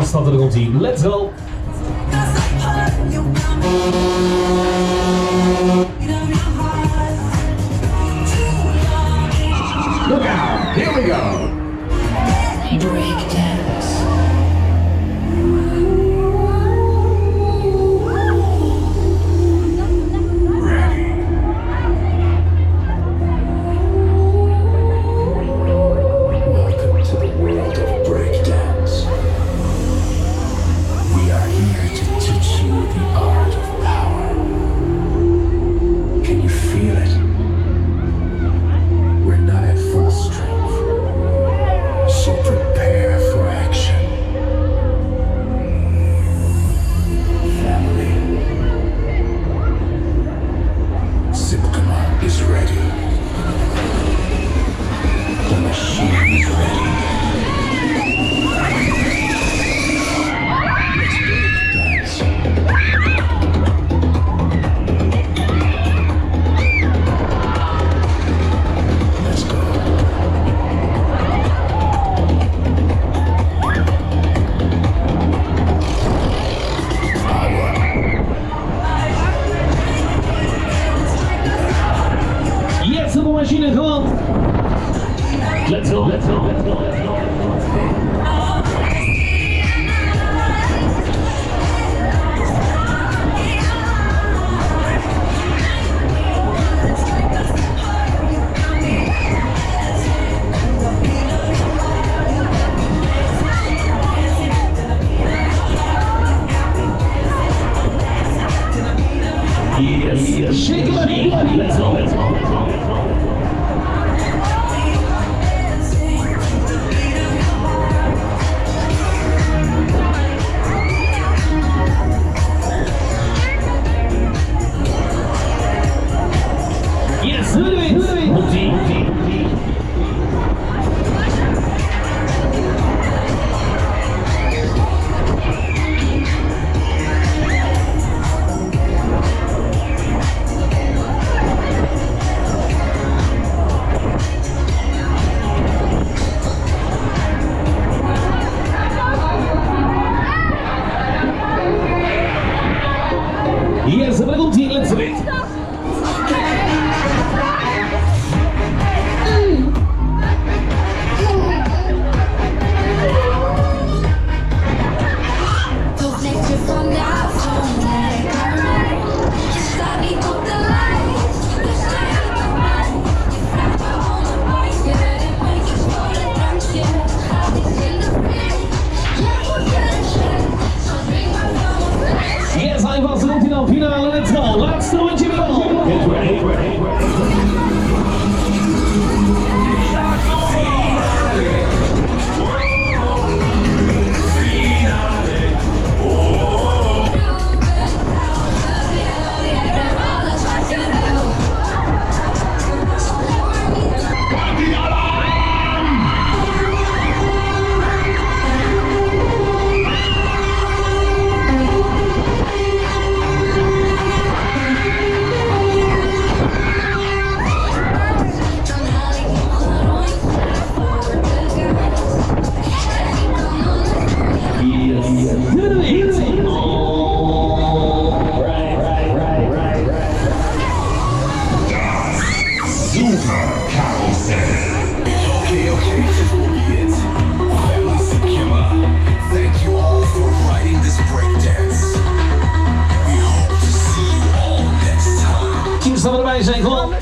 afstand, daar komt hij. Let's go! Look out! Here we go! Breakdance. Sipkema is ready. The machine is ready. Let's break dance. Let's go. Yes, de machine gewoon. Let's go, let's go, let's go, let's go. Yes, yes, shake it, let's go, let's go, let's go. Yes, do it, do it. Yes, we komt hier, let's do it. Yes, hij was er komt in de finale, let's go. Laatste rondje weer al. Get ready, ready, ready. Okay, before we hit, family Sipkema, thank you all for riding this breakdance. We hope to see you all next time. Teams erbij zijn, gewoon.